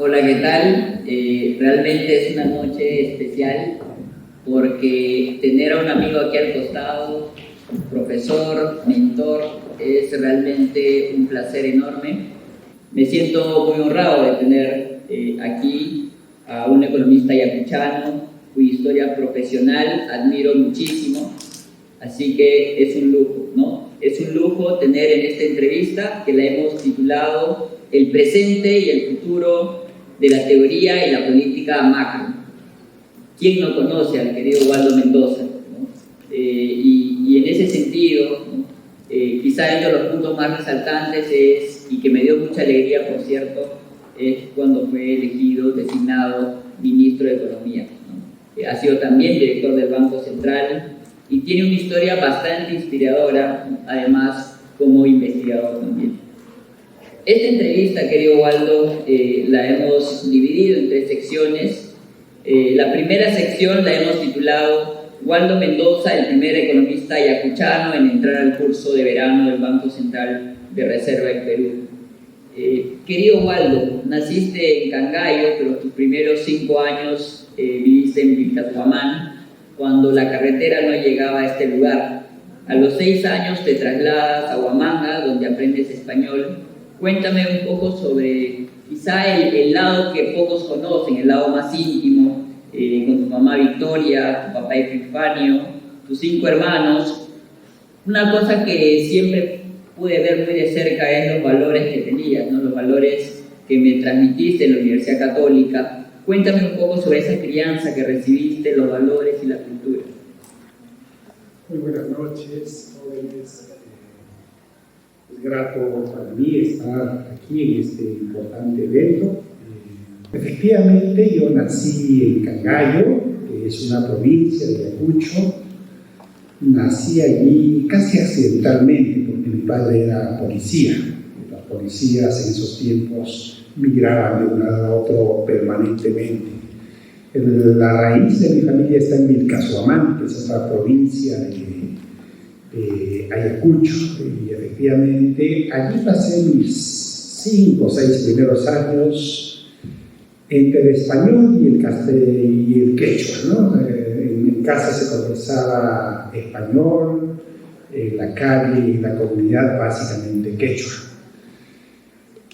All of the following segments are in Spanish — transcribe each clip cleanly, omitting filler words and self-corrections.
Hola, ¿qué tal? Realmente es una noche especial porque tener a un amigo aquí al costado, profesor, mentor, es realmente un placer enorme. Me siento muy honrado de tener aquí a un economista ayacuchano, cuya historia profesional admiro muchísimo, así que es un lujo, ¿no? Es un lujo tener en esta entrevista, que la hemos titulado El presente y el futuro de la teoría y la política macro. ¿Quién no conoce al querido Waldo Mendoza, ¿no? Y en ese sentido, ¿no? Quizá uno de los puntos más resaltantes es, y que me dio mucha alegría, por cierto, es cuando fue elegido, designado ministro de Economía, ¿no? Ha sido también director del Banco Central y tiene una historia bastante inspiradora, ¿no? Además como investigador también. Esta entrevista, querido Waldo, la hemos dividido en 3 secciones. La primera sección la hemos titulado Waldo Mendoza, el primer economista ayacuchano en entrar al curso de verano del Banco Central de Reserva del Perú. Querido Waldo, naciste en Cangallo, pero tus primeros 5 años viviste en Vilcatuamán, cuando la carretera no llegaba a este lugar. A los 6 años te trasladas a Huamanga, donde aprendes español. Cuéntame un poco sobre quizá el lado que pocos conocen, el lado más íntimo, con tu mamá Victoria, tu papá Epifanio, tus 5 hermanos. Una cosa que siempre pude ver muy de cerca es los valores que tenías, ¿no? Los valores que me transmitiste en la Universidad Católica. Cuéntame un poco sobre esa crianza que recibiste, los valores y la cultura. Muy buenas noches, jóvenes. Es grato para mí estar aquí en este importante evento. Efectivamente, yo nací en Cangallo, que es una provincia de Ayacucho. Nací allí casi accidentalmente, porque mi padre era policía. Las policías en esos tiempos migraban de un lado a otro permanentemente. La raíz de mi familia está en Vilcasuamán, que es otra provincia de Ayacucho, y efectivamente allí pasé mis 5 o 6 primeros años entre el español y el quechua, ¿no? En casa se conversaba español, en la calle y la comunidad básicamente quechua.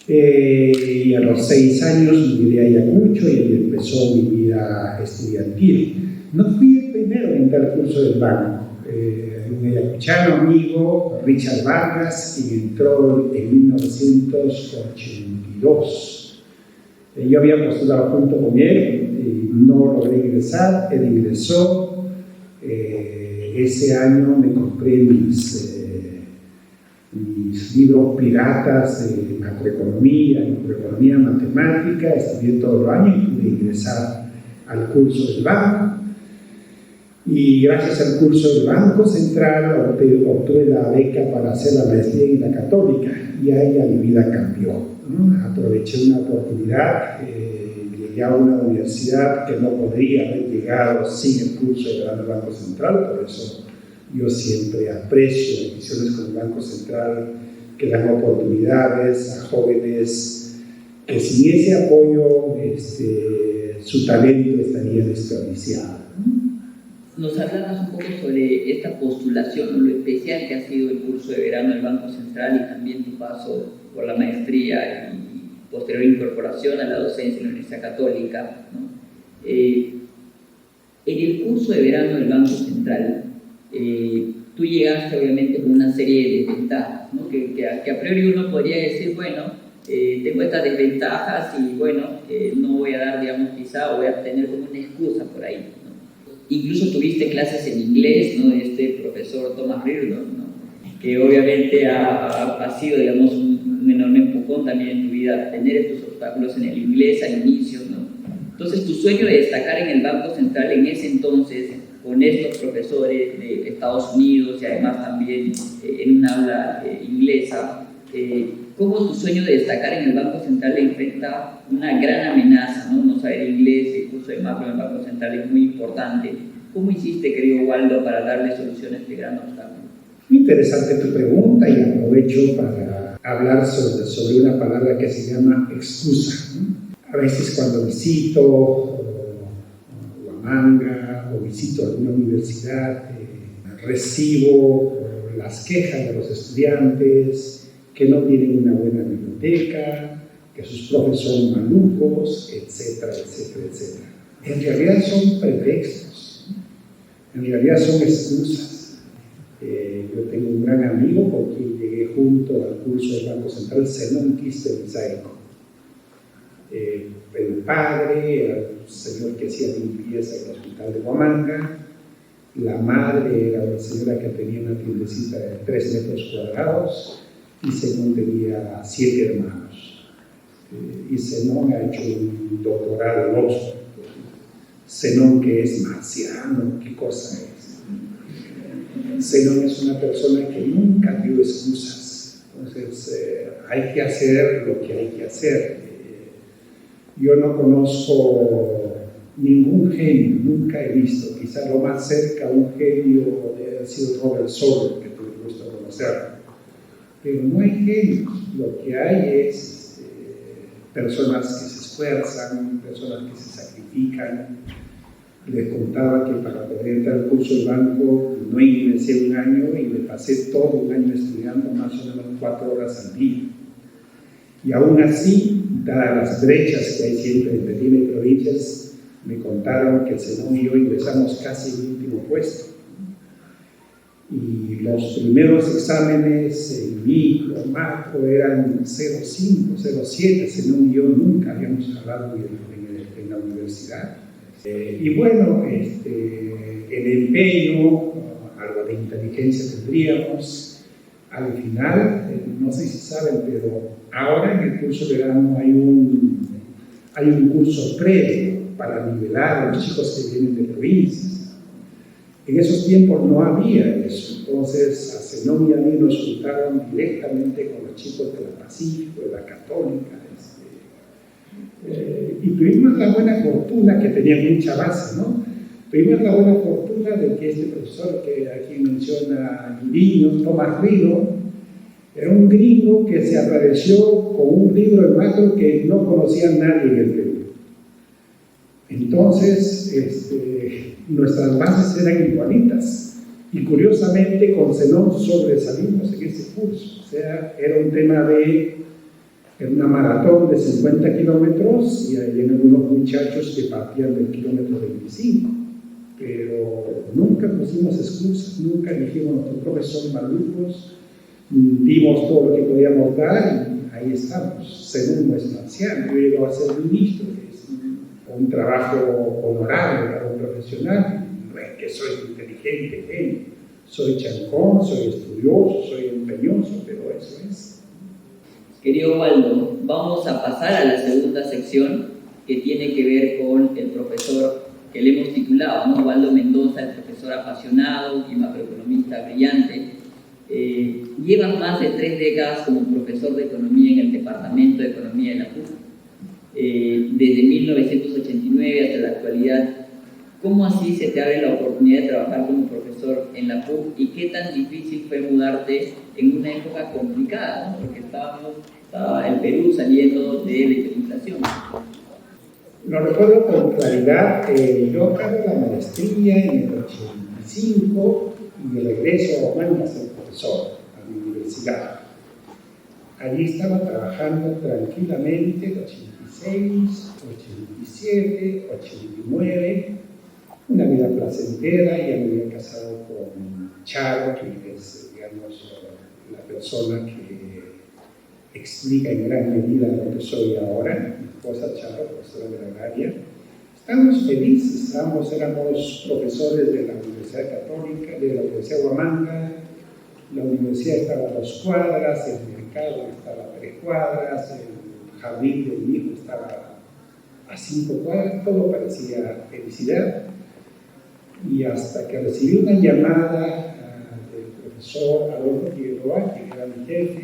Y a los 6 años migré a Ayacucho y ahí empezó mi vida estudiantil. No fui el primero en entrar al curso del banco. Un ayacuchano amigo, Richard Vargas, quien entró en 1982. Yo había postulado junto con él y no logré ingresar. Él ingresó. Ese año me compré mis libros piratas de macroeconomía, matemática. Estudié todo el año y pude ingresar al curso del banco. Y gracias al curso del Banco Central obtuve la beca para hacer la maestría en la Católica, y ahí ya mi vida cambió, ¿no? Aproveché una oportunidad, llegué a una universidad que no podría haber llegado sin el curso del Banco Central. Por eso yo siempre aprecio decisiones como el Banco Central, que dan oportunidades a jóvenes que sin ese apoyo su talento estaría desperdiciado. Nos hablabas un poco sobre esta postulación, lo especial que ha sido el curso de verano del Banco Central y también tu paso por la maestría y posterior incorporación a la docencia en la Universidad Católica, ¿no? En el curso de verano del Banco Central, tú llegaste obviamente con una serie de desventajas, ¿no? que a priori uno podría decir, bueno, tengo estas desventajas y bueno, no voy a dar, digamos, quizá, o voy a tener como una excusa por ahí, ¿no? Incluso tuviste clases en inglés, ¿no? De este profesor Thomas Reardon, ¿no? Que obviamente ha sido, digamos, un enorme empujón también en tu vida, tener estos obstáculos en el inglés al inicio, ¿no? Entonces, tu sueño de destacar en el Banco Central en ese entonces, con estos profesores de Estados Unidos y además también en un aula inglesa, ¿cómo tu sueño de destacar en el Banco Central le enfrenta una gran amenaza, ¿no? No saber inglés, el curso de macro en el Banco Central es muy importante. ¿Cómo hiciste, querido Waldo, para darle solución a este gran obstáculo? Muy interesante tu pregunta, y aprovecho para hablar sobre una palabra que se llama excusa, ¿no? A veces cuando visito Huamanga o visito alguna universidad, recibo las quejas de los estudiantes que no tienen una buena biblioteca, que sus profes son malucos, etcétera, etcétera, etcétera. En realidad son pretextos, en realidad son excusas. Yo tengo un gran amigo con quien llegué junto al curso del Banco Central, Zenón Quispe Mizaico. El padre era un señor que hacía limpieza en el hospital de Huamanga. La madre era una señora que tenía una tiendecita de 3 metros cuadrados y Zenón tenía 7 hermanos. Y Zenón ha hecho un doctorado en Oxford. Zenón, que es marciano, ¿qué cosa es? Zenón es una persona que nunca dio excusas. Entonces, hay que hacer lo que hay que hacer. Yo no conozco ningún genio, nunca he visto. Quizá lo más cerca a un genio ha sido Robert Soler, que tuve el gusto de conocer. Pero no hay genios. Lo que hay es personas que se esfuerzan, personas que se sacrifican. Les contaba que para poder entrar al curso del banco no ingresé un año y me pasé todo un año estudiando más o menos 4 horas al día. Y aún así, dadas las brechas que hay siempre entre Lima y provincias, me contaron que Zenón y yo ingresamos casi en el último puesto. Y los primeros exámenes en micro, macro, eran 0,5, 0,7. Zenón y yo nunca habíamos hablado en la universidad. Y bueno, el empeño, algo de inteligencia tendríamos. Al final, no sé si saben, pero ahora en el curso de verano hay un curso previo para nivelar a los chicos que vienen de provincias. En esos tiempos no había eso, entonces a Zenón y a mí nos juntaron directamente con los chicos de la Pacífico, de la Católica, y tuvimos la buena fortuna, que tenía mucha base, ¿no? Tuvimos la buena fortuna de que este profesor que aquí menciona Iriño, Tomás Rilo, era un gringo que se apareció con un libro de macro que no conocía nadie en el Perú. Entonces, nuestras bases eran igualitas. Y curiosamente, con Zenón sobresalimos en ese curso. O sea, era un tema de una maratón de 50 kilómetros y hay algunos muchachos que partían del kilómetro 25. Pero nunca pusimos excusas, nunca dijimos nuestros profes son malucos, dimos todo lo que podíamos dar y ahí estamos. Zenón no es marciano, yo llego a ser ministro, es un trabajo honorable para un profesional. No es que soy inteligente, soy chancón, soy estudioso, soy empeñoso, pero eso es. Querido Waldo, vamos a pasar a la segunda sección que tiene que ver con el profesor que le hemos titulado, ¿no? Waldo Mendoza, el profesor apasionado y macroeconomista brillante. Lleva más de 3 décadas como profesor de economía en el Departamento de Economía de la PUC. Desde 1989 hasta la actualidad, ¿cómo así se te abre la oportunidad de trabajar como profesor en la PUC y qué tan difícil fue mudarte en una época complicada, ¿no? Porque estaba el Perú saliendo de la hiperinflación? Lo recuerdo con claridad. Yo acabé la maestría en el 85 y regreso a Huamanga a ser profesor a mi universidad. Allí estaba trabajando tranquilamente, 86, 87, 89, una vida placentera. Ya me había casado con Charo, que es, digamos, la persona que explica en gran medida lo que soy ahora. Mi esposa Charo, profesora de la agraria. Estábamos felices, éramos profesores de la Universidad Católica, de la Universidad de Huamanga. La universidad estaba a 2 cuadras, el mercado estaba a 3 cuadras, el jardín de mi hijo estaba a 5 cuadras, todo parecía felicidad. Y hasta que recibí una llamada del profesor Adolfo Figueroa, que era mi jefe,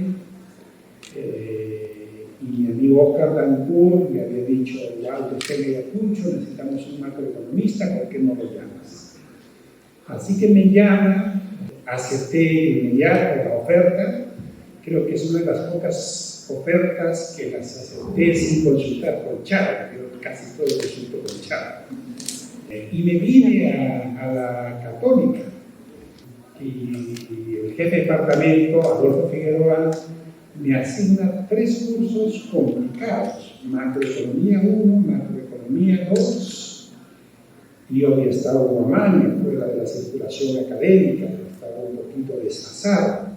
y mi amigo Oscar Dancourt me había dicho: Waldo, usted me Ayacucho, necesitamos un macroeconomista, ¿por qué no lo llamas? Así que me llama, acepté inmediato la oferta. Creo que es una de las pocas ofertas que las acepté sin consultar con Chara, yo casi todo consulto con Chara. Y me vine a la Católica. Y el jefe de departamento, Adolfo Figueroa, me asigna 3 cursos complicados: macroeconomía 1, macroeconomía 2. Y yo había estado como año fuera de la circulación académica, estaba un poquito desfasado.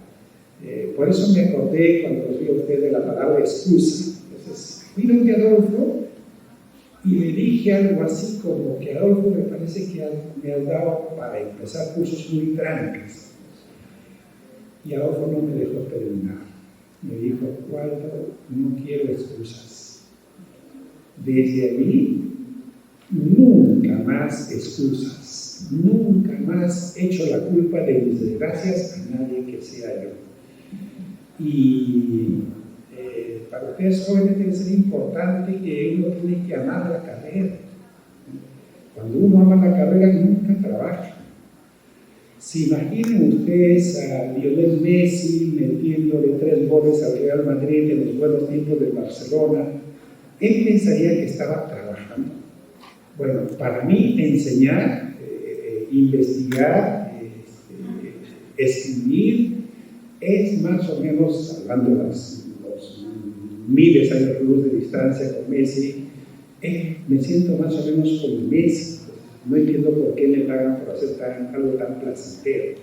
Por eso me acordé cuando os vi a usted de la palabra excusa. Entonces, fui donde Adolfo y le dije algo así como que Adolfo, me parece que me has dado para empezar cursos muy trancas. Y Adolfo no me dejó terminar. Me dijo: Waldo, no quiero excusas. Desde allí, nunca más excusas. Nunca más echo la culpa de mis desgracias a nadie que sea yo. Y para ustedes jóvenes debe ser importante que uno tiene que amar la carrera. Cuando uno ama la carrera, nunca trabaja. Si imaginen ustedes a Lionel Messi metiéndole 3 goles al Real Madrid en los buenos tiempos de Barcelona, él pensaría que estaba trabajando. Bueno, para mí enseñar, investigar, escribir, es más o menos, salvando los miles de años luz de distancia con Messi, me siento más o menos como Messi. No entiendo por qué me pagan por hacer algo tan placentero.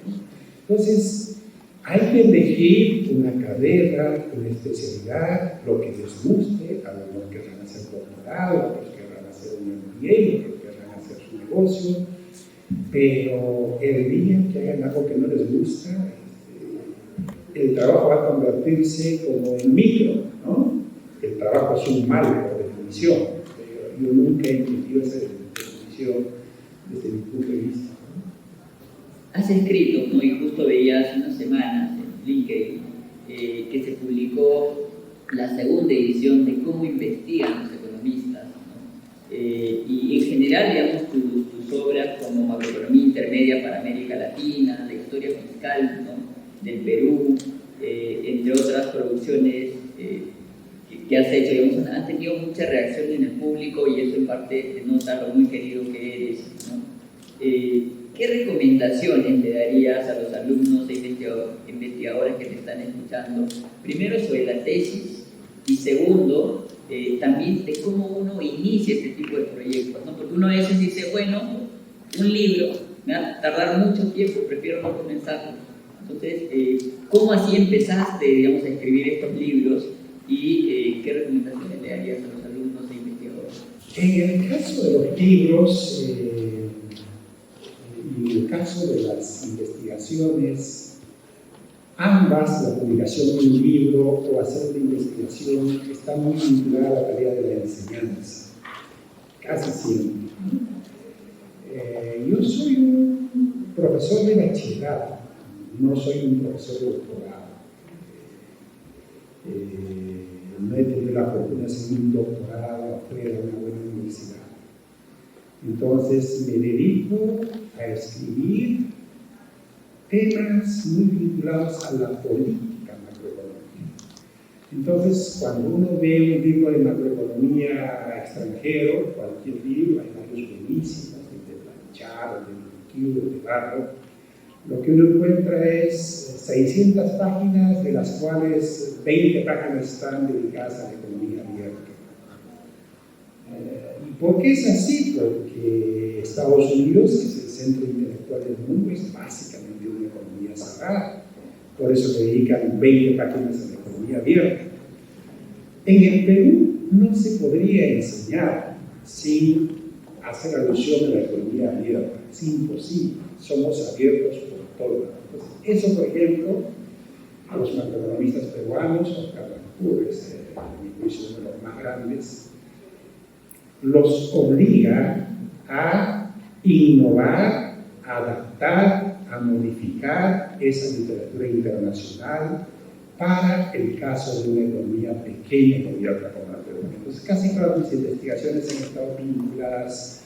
Entonces, hay que elegir una carrera, una especialidad, lo que les guste. Algunos querrán hacer doctorado, otros querrán hacer un MBA, otros querrán hacer su negocio, pero el día que hagan algo que no les gusta, el trabajo va a convertirse como en micro, ¿no? El trabajo es un mal por definición. Yo nunca he entendido esa definición desde mi punto de vista. Has escrito, ¿no? Y justo veía hace unas semanas en LinkedIn que se publicó la 2ª edición de Cómo investigan los economistas, ¿no? Y en general, digamos, tus obras como Macroeconomía Intermedia para América Latina, la historia fiscal, ¿no?, del Perú, entre otras producciones que has hecho, digamos, han tenido mucha reacción en el público y eso en parte denota lo muy querido que eres, ¿no? ¿Qué recomendaciones le darías a los alumnos e investigadores que te están escuchando? Primero, sobre la tesis, y segundo, también de cómo uno inicia este tipo de proyectos, ¿no? Porque uno a veces dice, bueno, un libro me va a tardar mucho tiempo, prefiero no comenzarlo. Entonces, ¿cómo así empezaste, digamos, a escribir estos libros y qué recomendaciones le darías a los alumnos e investigadores? En el caso de los libros y en el caso de las investigaciones, ambas, la publicación de un libro o hacer una investigación, está muy vinculada a la tarea de la enseñanza, casi siempre. Yo soy un profesor de bachillerato, no soy un profesor de doctorado. No he tenido la fortuna de hacer un doctorado afuera de una buena universidad. Entonces me dedico a escribir temas muy vinculados a la política macroeconómica. Entonces, cuando uno ve un libro de macroeconomía extranjero, cualquier libro, hay varios buenísimos, de Blanchard, de Luque, de Barro, lo que uno encuentra es 600 páginas, de las cuales 20 páginas están dedicadas a la economía abierta. ¿Y por qué es así? Porque Estados Unidos, que es el centro intelectual del mundo, es básicamente una economía cerrada. Por eso le dedican 20 páginas a la economía abierta. En el Perú no se podría enseñar sin hacer alusión a la economía abierta. Es imposible. Somos abiertos por todo. Entonces, eso, por ejemplo, a los macroeconomistas peruanos, Oscar Rancur es, en mi juicio, uno de los más grandes, los obliga a innovar, a adaptar, a modificar esa literatura internacional para el caso de una economía pequeña y abierta como la peruana. Entonces, casi todas mis investigaciones han estado vinculadas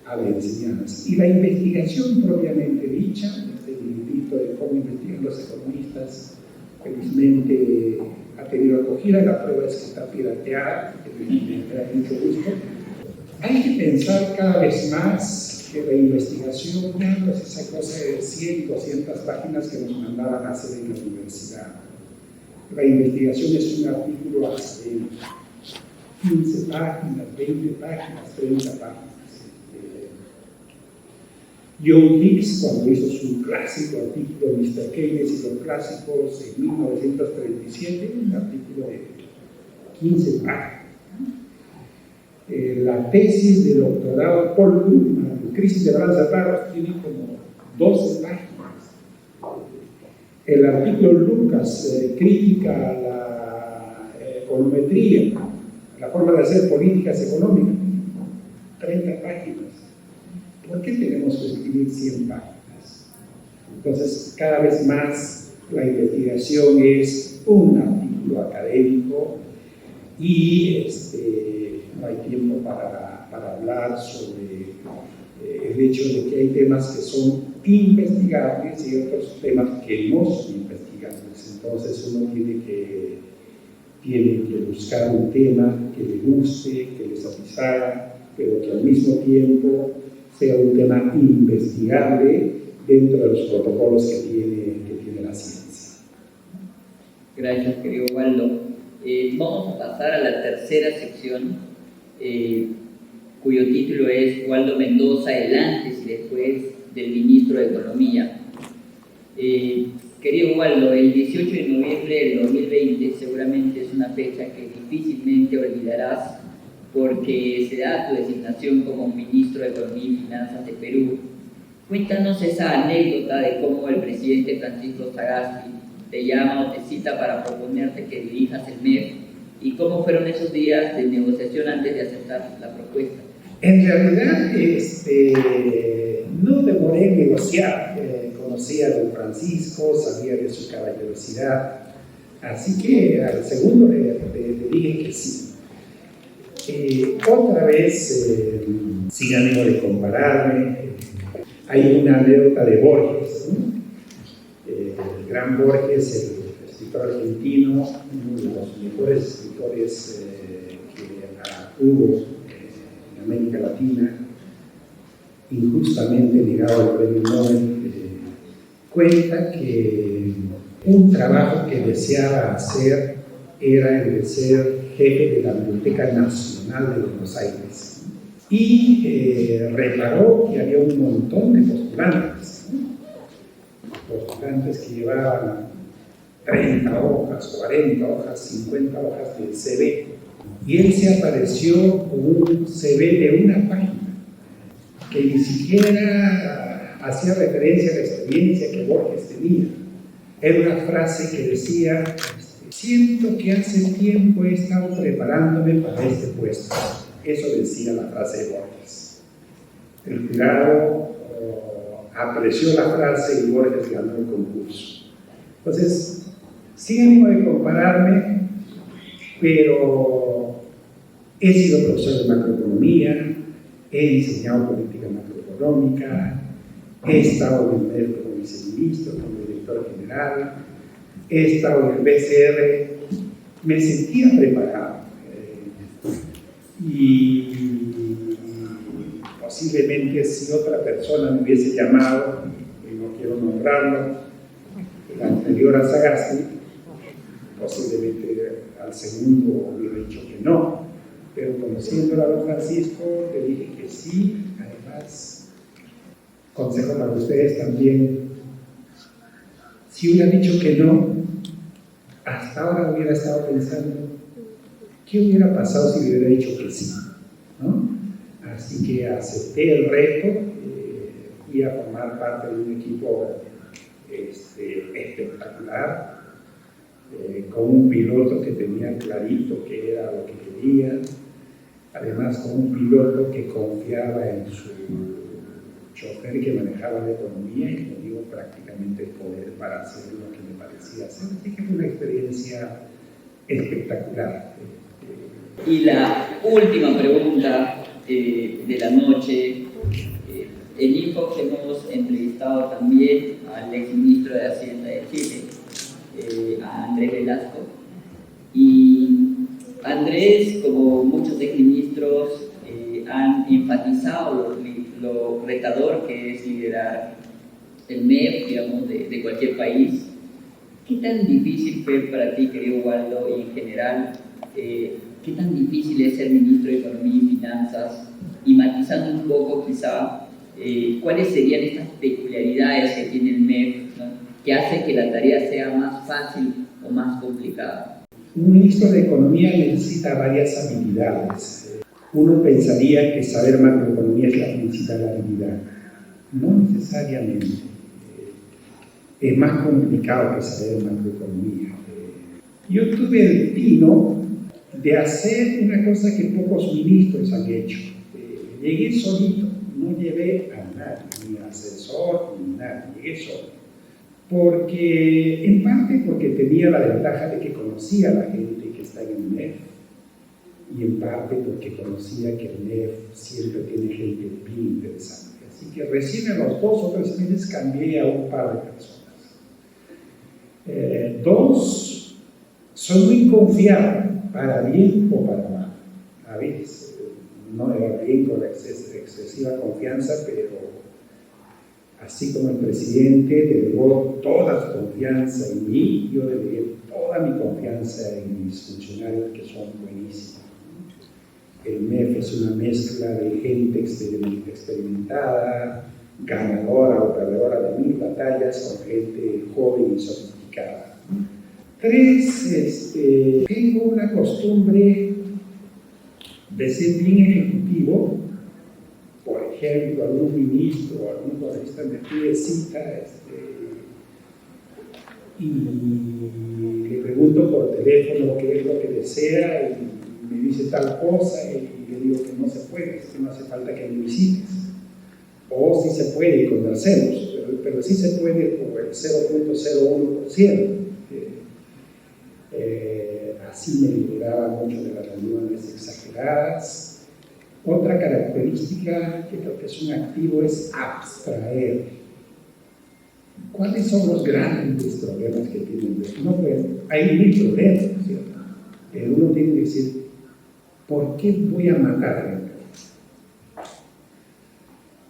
a la enseñanza. Y la investigación propiamente dicha, este librito de cómo investigan los economistas, Felizmente ha tenido acogida, la prueba es que está pirateada, que me da mucho gusto. Hay que pensar cada vez más que la investigación ya no es esa cosa de 100, 200 páginas que nos mandaban a hacer en la universidad. La investigación es un artículo académico, 15 páginas, 20 páginas, 30 páginas. John Hicks, cuando hizo su clásico artículo Mr. Keynes y los clásicos en 1937, un artículo de 15 páginas. La tesis de doctorado de Paul Krugman, Crisis de balanza de pagos, tiene como 12 páginas. El artículo Lucas, crítica a la econometría, la forma de hacer políticas económicas, 30 páginas. ¿Por qué tenemos que escribir 100 páginas? Entonces, cada vez más la investigación es un artículo académico y no hay tiempo para hablar sobre el hecho de que hay temas que son investigables y otros temas que no son investigables. Entonces, uno tiene que buscar un tema que le guste, que le satisfaga, pero que al mismo tiempo sea un tema investigable dentro de los protocolos que tiene la ciencia. Gracias, querido Waldo. Vamos a pasar a la tercera sección, cuyo título es Waldo Mendoza, el antes y después del ministro de Economía. Querido Waldo, el 18 de noviembre del 2020 seguramente es una fecha que difícilmente olvidarás, porque se da tu designación como ministro de Economía y Finanzas de Perú. Cuéntanos esa anécdota de cómo el presidente Francisco Sagasti te llama o te cita para proponerte que dirijas el MEF y cómo fueron esos días de negociación antes de aceptar la propuesta. En realidad, no demoré en negociar. Conocía a don Francisco, sabía de su caballerosidad, así que al segundo le dije que sí. Otra vez, sin ánimo de compararme, hay una anécdota de Borges, ¿no? El gran Borges, el escritor argentino, uno de los mejores escritores que hubo en América Latina, injustamente negado al premio Nobel, cuenta que un trabajo que deseaba hacer era el de ser jefe de la Biblioteca Nacional de Buenos Aires. Y reparó que había un montón de postulantes, ¿no? Postulantes que llevaban 30 hojas, 40 hojas, 50 hojas de CV. Y él se apareció con un CV de una página, que ni siquiera hacía referencia a la experiencia que Borges tenía. Era una frase que decía: siento que hace tiempo he estado preparándome para este puesto. Eso decía la frase de Borges. El jurado apreció la frase y Borges ganó el concurso. Entonces, sin ánimo de compararme, pero he sido profesor de macroeconomía, he enseñado política macroeconómica, he estado en el MEF como viceministro, como director general, he estado en el BCR, me sentía preparado. Y posiblemente si otra persona me hubiese llamado, y no quiero nombrarlo, el anterior a Sagasti, posiblemente al segundo hubiera dicho que no, pero conociendo a don Francisco le dije que sí. Además, consejo para ustedes también: si hubiera dicho que no, hasta ahora hubiera estado pensando ¿qué hubiera pasado si hubiera dicho que sí? ¿No? Así que acepté el reto, fui a formar parte de un equipo espectacular, con un piloto que tenía clarito qué era lo que quería, además con un piloto que confiaba en su chofer que manejaba la economía y que me dio prácticamente el poder para hacer lo que me parecía hacer. Así que fue una experiencia espectacular. Y la última pregunta de la noche. En INFOX hemos entrevistado también al exministro de Hacienda de Chile, a Andrés Velasco. Y Andrés, como muchos exministros, han enfatizado lo retador que es liderar el MEF, digamos, de cualquier país. ¿Qué tan difícil fue para ti, querido Waldo, y en general, qué tan difícil es ser ministro de Economía y Finanzas? Y matizando un poco, quizá, ¿cuáles serían estas peculiaridades que tiene el MEF, ¿no?, que hace que la tarea sea más fácil o más complicada? Un ministro de Economía necesita varias habilidades. Uno pensaría que saber macroeconomía es la principal habilidad. No necesariamente. Es más complicado que saber macroeconomía. Yo tuve el tino de hacer una cosa que pocos ministros han hecho. Llegué solito, no llevé a nadie, ni asesor, ni nada, llegué solo. En parte porque tenía la ventaja de que conocía a la gente que está en el MEF, y en parte porque conocía que el MEF siempre tiene gente bien interesante. Así que recién en los 2 o 3 meses cambié a un par de personas. 2, soy muy confiado, para bien o para mal. A veces, no era bien con excesiva confianza, pero así como el presidente delegó toda su confianza en mí, yo delegué toda mi confianza en mis funcionarios, que son buenísimos. El MEF es una mezcla de gente experimentada, ganadora o perdedora de 1000 batallas, con gente joven y sofisticada. 3, tengo una costumbre de ser bien ejecutivo. Por ejemplo, algún ministro o algún congresista me pide cita y le pregunto por teléfono qué es lo que desea y me dice tal cosa y le digo que no se puede, que no hace falta que me visites. O si se puede y conversemos, pero sí se puede por el 0.01%. Así me liberaba mucho de las reuniones exageradas. Otra característica que creo que es un activo es abstraer. ¿Cuáles son los grandes problemas que tienen? No, pues, hay 1000 problemas, ¿cierto? Pero uno tiene que decir, ¿por qué voy a matar a la empresa?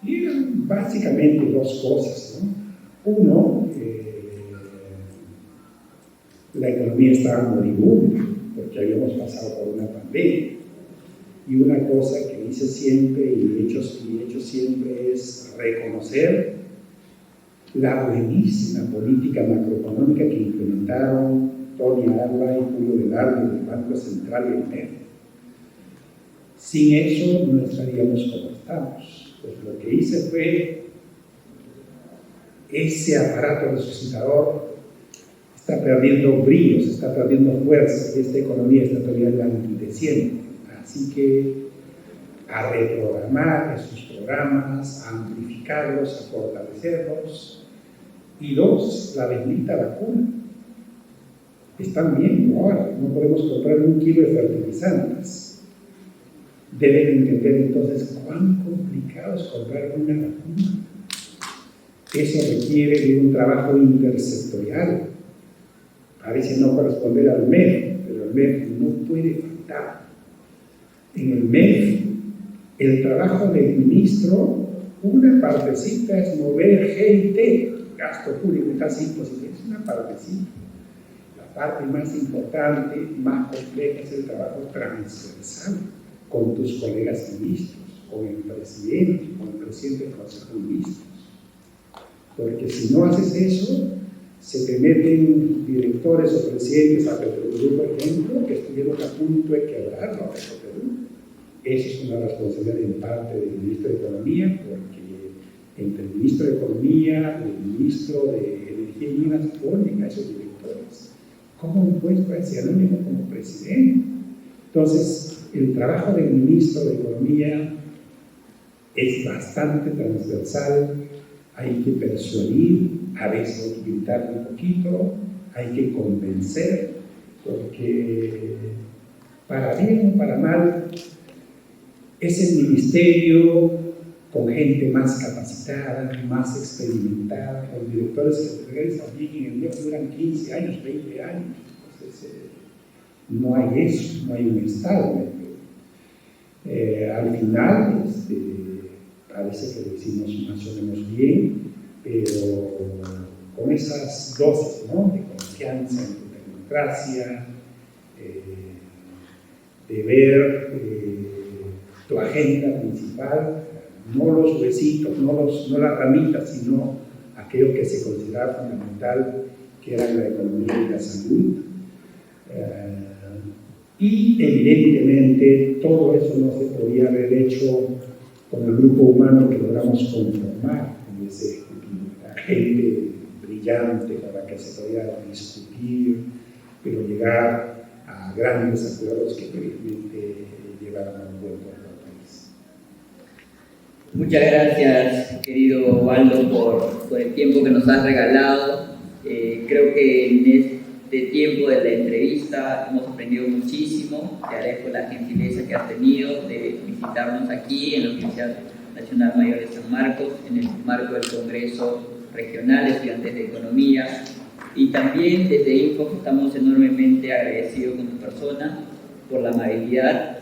Y básicamente 2 cosas, ¿no? Uno, la economía estaba moribunda, porque habíamos pasado por una pandemia. Y una cosa que hice siempre y he hecho siempre es reconocer la buenísima política macroeconómica que implementaron Tony Arla y Julio Velarde del Banco Central y el MEF. Sin eso no estaríamos como estamos. Pues lo que hice fue ese aparato resucitador está perdiendo brillo, se está perdiendo fuerza, y esta economía está todavía languideciendo. Así que a reprogramar esos programas, a amplificarlos, a fortalecerlos. Y 2, la bendita vacuna. Están viendo ahora, no podemos comprar 1 kilo de fertilizantes. Deben entender entonces cuán complicado es comprar una vacuna. Eso requiere de un trabajo intersectorial. Parece no corresponder al MEF, pero el MEF no puede faltar. En el MEF, el trabajo del ministro, una partecita es mover gente, gasto público casi imposible, es una partecita. La parte más importante, más compleja es el trabajo transversal con tus colegas ministros, con el presidente del Consejo de Ministros. Porque si no haces eso, se te meten directores o presidentes a Petroperú, por ejemplo, que estuvieron a punto de quebrar a Petroperú. Eso es una responsabilidad en parte del ministro de Economía, porque entre el ministro de Economía y el ministro de Energía y Minas ponen a esos directores. ¿Cómo un puesto a ese anónimo como presidente? Entonces, el trabajo del ministro de Economía es bastante transversal. Hay que persuadir, a veces hay que gritar un poquito, hay que convencer, porque para bien o para mal, es el ministerio con gente más capacitada, más experimentada. Los directores que regresan bien en el día duran 15 años, 20 años. Entonces, no hay eso, no hay un estado. Al final, parece que lo hicimos más o menos bien, pero con esas dosis, ¿no?, de confianza en tu democracia, de ver tu agenda principal, no los huesitos, no las ramitas, sino aquello que se consideraba fundamental, que era la economía y la salud. Y evidentemente todo eso no se podía haber hecho con el grupo humano que logramos conformar en ese ejecutivo. La gente brillante con la que se podía discutir, pero llegar a grandes acuerdos que realmente llevaron a un buen puerto al país. Muchas gracias, querido Waldo, por el tiempo que nos has regalado. Creo que en este tiempo de la entrevista hemos aprendido muchísimo. Te agradezco la gentileza que has tenido de visitarnos aquí en la Universidad Nacional Mayor de San Marcos, en el marco del Congreso Regional de Estudiantes de Economía. Y también desde INFOX estamos enormemente agradecidos con tu persona por la amabilidad